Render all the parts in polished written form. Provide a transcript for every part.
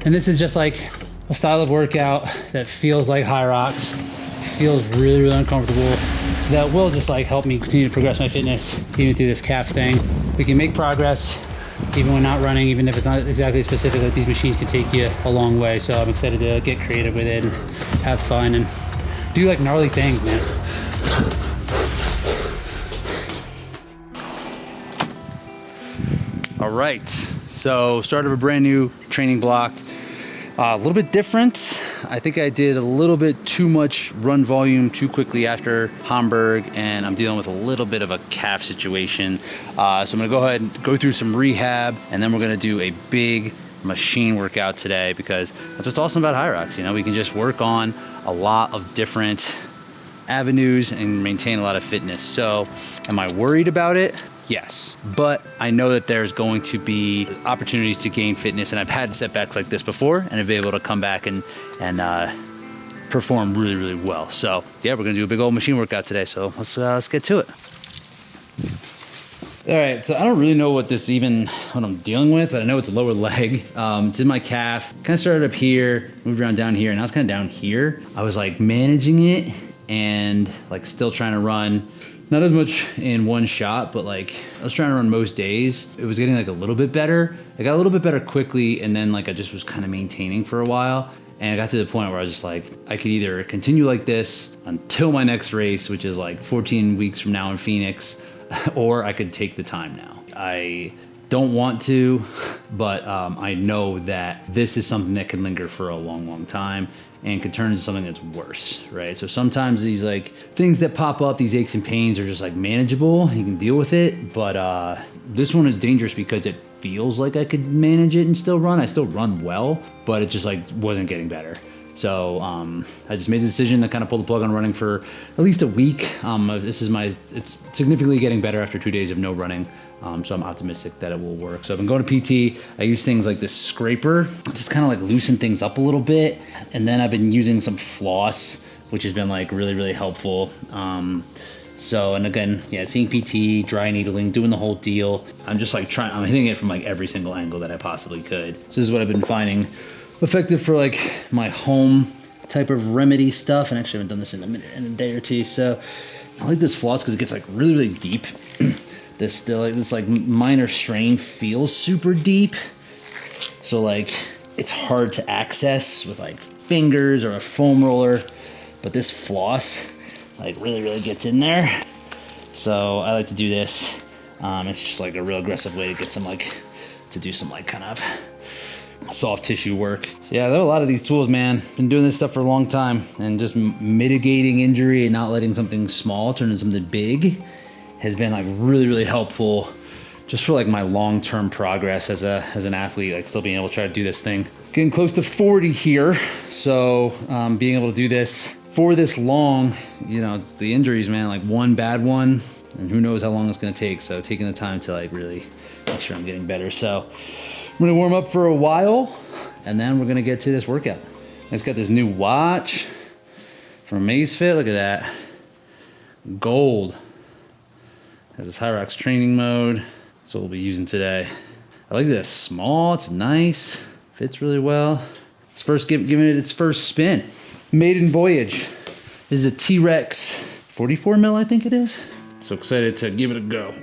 And this is just like a style of workout that feels like HYROX, feels really, really uncomfortable, that will just like help me continue to progress my fitness, even through this calf thing. We can make progress even when not running, even if it's not exactly specific, like these machines can take you a long way. So I'm excited to get creative with it and have fun and do like gnarly things, man. All right, so start of a brand new training block. A little bit different. I think I did a little bit too much run volume too quickly after Hamburg, and I'm dealing with a little bit of a calf situation. So I'm gonna go ahead and go through some rehab, and then we're gonna do a big machine workout today, because that's what's awesome about HYROX. You know, we can just work on a lot of different avenues and maintain a lot of fitness. So am I worried about it? Yes, but I know that there's going to be opportunities to gain fitness, and I've had setbacks like this before, and I've been able to come back and perform really, really well. So yeah, we're gonna do a big old machine workout today. So let's get to it. All right, so I don't really know what I'm dealing with, but I know it's a lower leg. It's in my calf. Kind of started up here, moved around down here, and I was kind of down here. I was like managing it and like still trying to run. Not as much in one shot, but like I was trying to run most days. It was getting like a little bit better. I got a little bit better quickly, and then like I just was kind of maintaining for a while. And I got to the point where I was just like, I could either continue like this until my next race, which is like 14 weeks from now in Phoenix, or I could take the time now. I don't want to, but I know that this is something that can linger for a long, long time and could turn into something that's worse, right? So sometimes these like things that pop up, these aches and pains are just like manageable. You can deal with it, but this one is dangerous because it feels like I could manage it and still run. I still run well, but it just like wasn't getting better. So I just made the decision to kind of pull the plug on running for at least a week. It's significantly getting better after 2 days of no running. So I'm optimistic that it will work. So I've been going to PT. I use things like this scraper, just kind of like loosen things up a little bit. And then I've been using some floss, which has been like really, really helpful. And again, yeah, seeing PT, dry needling, doing the whole deal. I'm just like I'm hitting it from like every single angle that I possibly could. So this is what I've been finding effective for like my home type of remedy stuff. And actually I haven't done this in a day or two. So I like this floss because it gets like really, really deep. This like minor strain feels super deep. So like it's hard to access with like fingers or a foam roller, but this floss like really, really gets in there. So I like to do this. It's just like a real aggressive way to get to do some like kind of soft tissue work. Yeah, there are a lot of these tools, man. Been doing this stuff for a long time, and just mitigating injury and not letting something small turn into something big has been like really, really helpful just for like my long-term progress as an athlete, like still being able to try to do this thing. Getting close to 40 here, so being able to do this for this long, you know, it's the injuries, man, like one bad one, and who knows how long it's gonna take. So taking the time to like really make sure I'm getting better. So I'm gonna warm up for a while, and then we're gonna get to this workout. I just got this new watch from Amazfit. Look at that, gold. Has this HYROX training mode. That's what we'll be using today. I like this, small, it's nice, fits really well. It's giving it its first spin. Maiden voyage. This is a T-Rex 44 mil, I think it is. So excited to give it a go.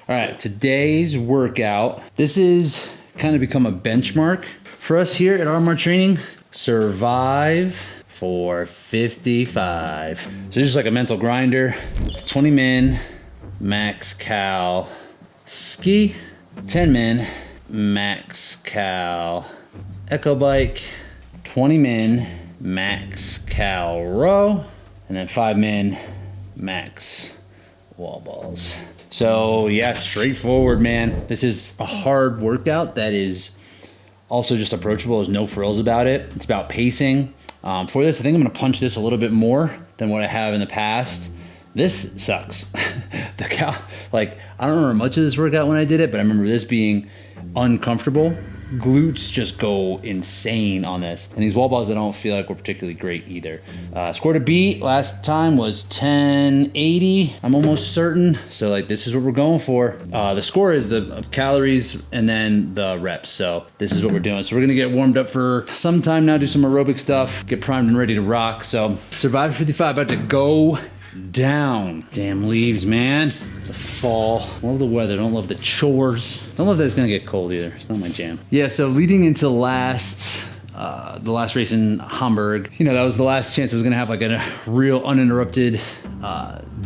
All right, today's workout, this is kind of become a benchmark for us here at RMR Training. Survive for 55. So just like a mental grinder. It's 20 min, max cal ski, 10 min, max cal echo bike, 20 min, max cal row, and then 5-min max wall balls. So yeah, straightforward, man. This is a hard workout that is also just approachable. There's no frills about it. It's about pacing. For this, I think I'm gonna punch this a little bit more than what I have in the past. This sucks. Like, I don't remember much of this workout when I did it, but I remember this being uncomfortable. Glutes just go insane on this. And these wall balls, I don't feel like were particularly great either. Score to beat last time was 1080, I'm almost certain. So like, this is what we're going for. The score is the calories and then the reps. So this is what we're doing. So we're gonna get warmed up for some time now, do some aerobic stuff, get primed and ready to rock. So Survivor 55 about to go down. Damn leaves, man. The fall. Love the weather. Don't love the chores. Don't love that it's gonna get cold either. It's not my jam. Yeah, so leading into the last race in Hamburg, you know, that was the last chance I was gonna have like a real uninterrupted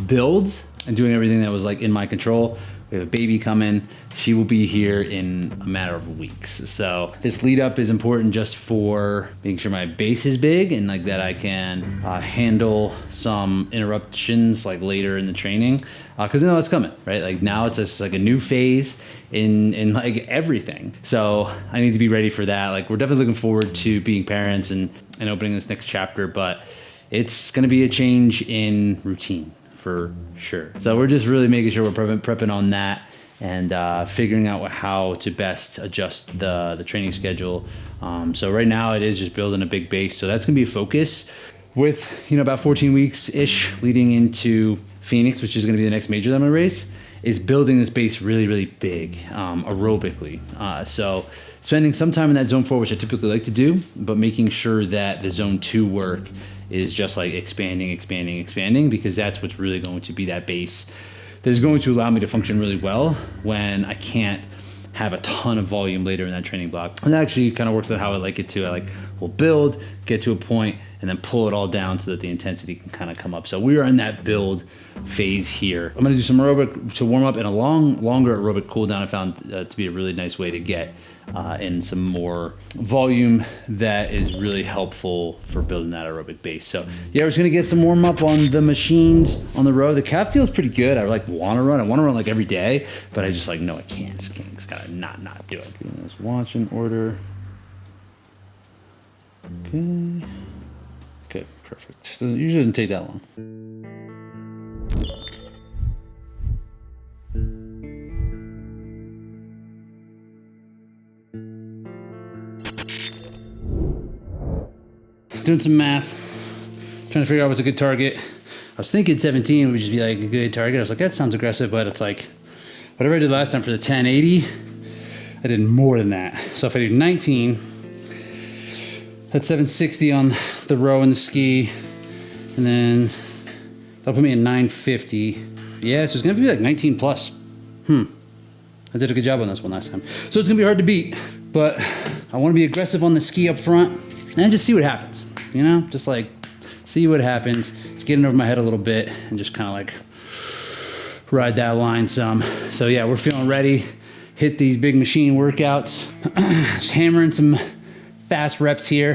build and doing everything that was like in my control. We have a baby coming. She will be here in a matter of weeks. So this lead up is important just for making sure my base is big and like that I can handle some interruptions like later in the training. Cause I know it's coming, right? Like now it's just like a new phase in like everything. So I need to be ready for that. Like we're definitely looking forward to being parents and opening this next chapter, but it's gonna be a change in routine for sure. So we're just really making sure we're prepping on that and figuring out how to best adjust the training schedule. So right now it is just building a big base. So that's gonna be a focus with, you know, about 14 weeks-ish leading into Phoenix, which is gonna be the next major that I'm gonna race, is building this base really, really big aerobically. So spending some time in that zone 4, which I typically like to do, but making sure that the zone 2 work is just like expanding, because that's what's really going to be that base that is going to allow me to function really well when I can't have a ton of volume later in that training block. And that actually kind of works out how I like it too. I like, we'll build, get to a point, and then pull it all down so that the intensity can kind of come up. So we are in that build phase here. I'm gonna do some aerobic to warm up, and a longer aerobic cool down I found to be a really nice way to get in some more volume that is really helpful for building that aerobic base. So yeah, we're just gonna get some warm up on the machines on the road. The calf feels pretty good. I like wanna run. I wanna run like every day, but I just like, no, I can't. Just gotta not do it. Let's watch and order. Okay, perfect. So it usually doesn't take that long. Doing some math, trying to figure out what's a good target. I was thinking 17 would just be like a good target. I was like, that sounds aggressive, but it's like, whatever I did last time for the 1080, I did more than that. So if I do 19, that's 760 on the row and the ski, and then that'll put me at 950. Yeah, so it's gonna be like 19 plus. I did a good job on this one last time. So it's gonna be hard to beat, but I wanna be aggressive on the ski up front and just see what happens. You know, just like see what happens. Just getting over my head a little bit and just kind of like ride that line some. So yeah, we're feeling ready. Hit these big machine workouts. Just hammering some fast reps here.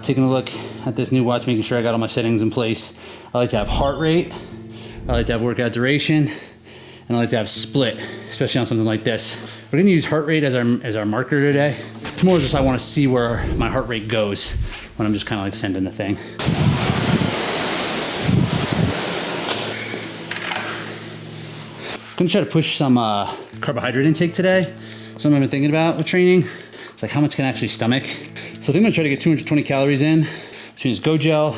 Taking a look at this new watch, making sure I got all my settings in place. I like to have heart rate. I like to have workout duration. And I like to have split, especially on something like this. We're gonna use heart rate as our marker today. It's more just I wanna see where my heart rate goes when I'm just kind of like sending the thing. I'm gonna try to push some carbohydrate intake today. Something I've been thinking about with training. It's like how much can I actually stomach? So I think I'm gonna try to get 220 calories in between this Go Gel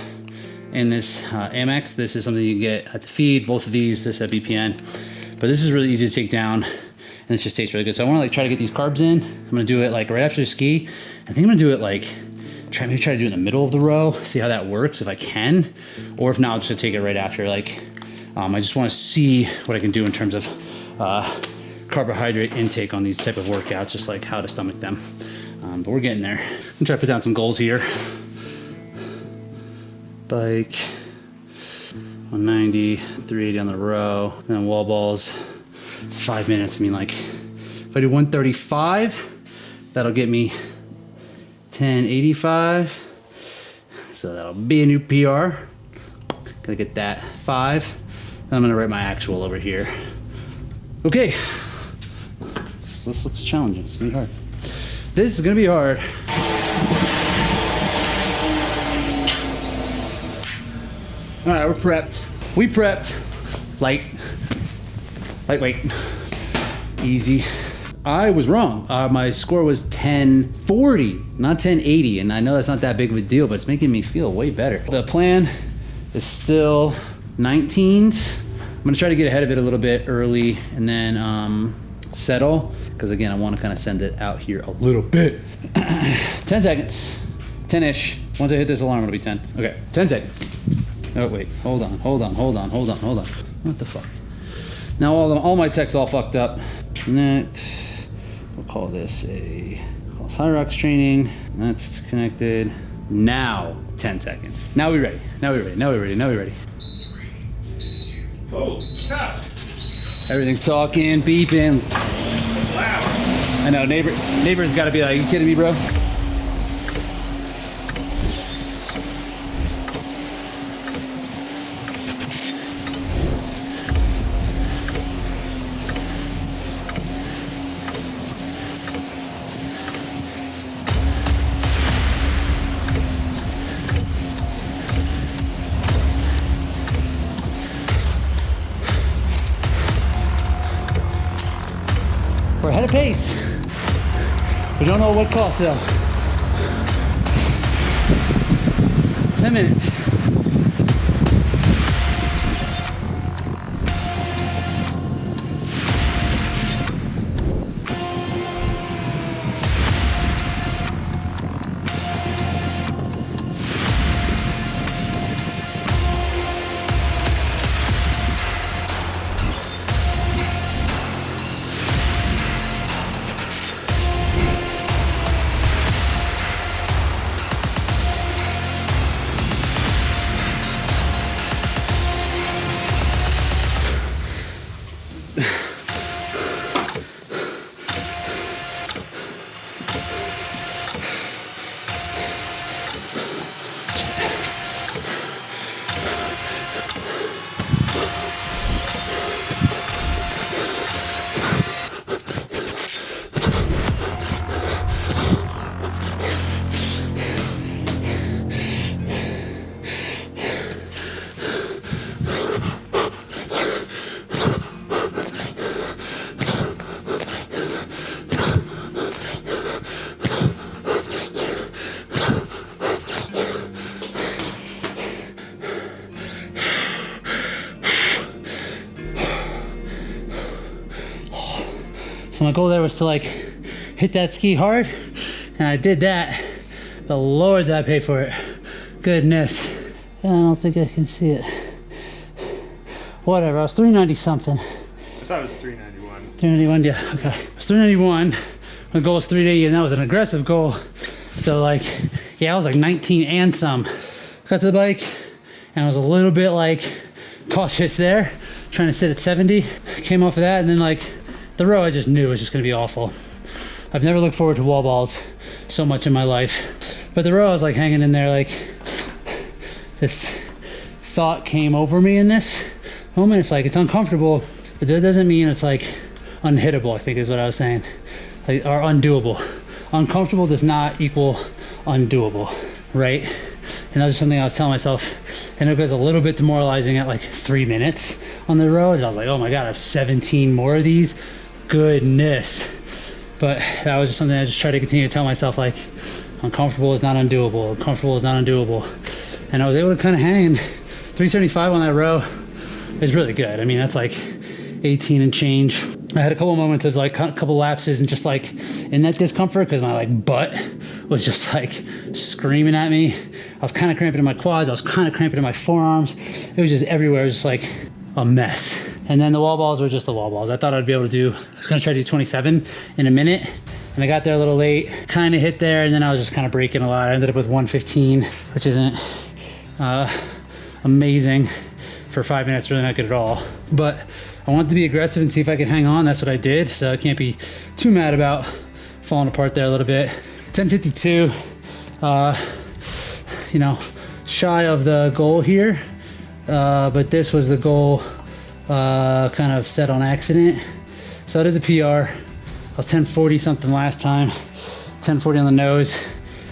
and this Amex. This is something you can get at the feed, both of these, this at BPN. But this is really easy to take down and this just tastes really good. So I wanna like try to get these carbs in. I'm gonna do it like right after the ski. I think I'm gonna do it like, maybe try to do it in the middle of the row, see how that works if I can. Or if not, I'm just gonna take it right after. Like, I just wanna see what I can do in terms of carbohydrate intake on these type of workouts, just like how to stomach them. But we're getting there. I'm gonna try to put down some goals here. Bike, 190, 380 on the row, and then wall balls. It's 5 minutes. I mean, like, if I do 135, that'll get me 1085. So that'll be a new PR. Gonna get that 5. I'm gonna write my actual over here. Okay, this looks challenging. It's gonna be hard. This is gonna be hard. All right, we're prepped. We prepped. Lightweight, easy. I was wrong. My score was 1040, not 1080, and I know that's not that big of a deal, but it's making me feel way better. The plan is still 19s. I'm gonna try to get ahead of it a little bit early and then settle, because again, I wanna kind of send it out here a little bit. 10 seconds, 10-ish. Once I hit this alarm, it'll be 10. Okay, 10 seconds. Oh wait, hold on. What the fuck? Now all my tech's all fucked up. Connect, we'll call this HYROX training. That's connected. Now 10 seconds. Now we're ready. Oh, cow. Everything's talking, beeping. Wow. I know, neighbor's gotta be like, you kidding me, bro? We're ahead of pace. We don't know what cost though. 10 minutes. So my goal there was to like hit that ski hard, and I did that. But Lord, did I pay for it. Goodness. I don't think I can see it. Whatever, I was 390 something. I thought it was 391. 391, yeah, okay. It was 391. My goal was 380, and that was an aggressive goal. So like, yeah, I was like 19 and some. Got to the bike, and I was a little bit like cautious there, trying to sit at 70. Came off of that, and then like the row I just knew was just gonna be awful. I've never looked forward to wall balls so much in my life. But the row I was like hanging in there, like this thought came over me in this moment. It's like, it's uncomfortable, but that doesn't mean it's like unhittable, I think is what I was saying. Like, or undoable. Uncomfortable does not equal undoable, right? And that was something I was telling myself, and it was a little bit demoralizing at like 3 minutes on the road. And I was like, oh my God, I have 17 more of these. Goodness. But that was just something I just tried to continue to tell myself, like, uncomfortable is not undoable. Uncomfortable is not undoable. And I was able to kind of hang 375 on that row. It's really good. I mean, that's like 18 and change. I had a couple moments of like a couple lapses and just like in that discomfort because my like butt was just like screaming at me. I was kind of cramping in my quads. I was kind of cramping in my forearms. It was just everywhere. It was just like a mess. And then the wall balls were just the wall balls. I thought I'd be able to do, I was gonna try to do 27 in a minute. And I got there a little late, kind of hit there, and then I was just kind of breaking a lot. I ended up with 115, which isn't amazing for 5 minutes, really not good at all. But I wanted to be aggressive and see if I could hang on. That's what I did. So I can't be too mad about falling apart there a little bit. 10:52, you know, shy of the goal here, but this was the goal kind of set on accident. So it is a PR. I was 1040 something last time, 1040 on the nose.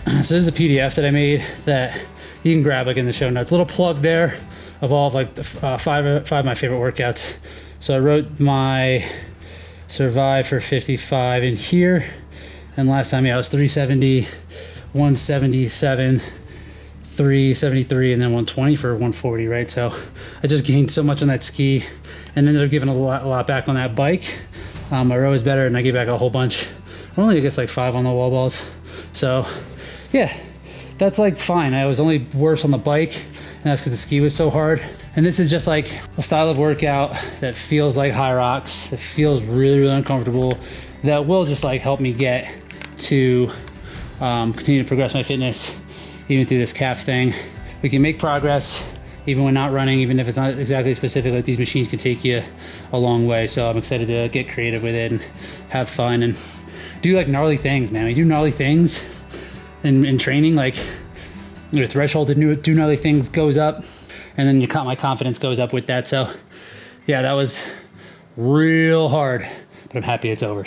So this is a PDF that I made that you can grab like in the show notes. A little plug there of all of like the five of my favorite workouts. So I wrote my survive for 55 in here, and last time, yeah, I was 370, 177, 373, and then 120 for 140, right? So I just gained so much on that ski, and ended up giving a lot back on that bike. My row is better, and I gave back a whole bunch. Only I guess like 5 on the wall balls. So yeah, that's like fine. I was only worse on the bike, and that's because the ski was so hard. And this is just like a style of workout that feels like HYROX. It feels really, really uncomfortable. That will just like help me get to continue to progress my fitness, even through this calf thing. We can make progress even when not running, even if it's not exactly specific. Like these machines can take you a long way. So I'm excited to get creative with it and have fun and do like gnarly things, man. We do gnarly things in training, like your threshold to do gnarly things goes up, and then my confidence goes up with that. So yeah, that was real hard, but I'm happy it's over.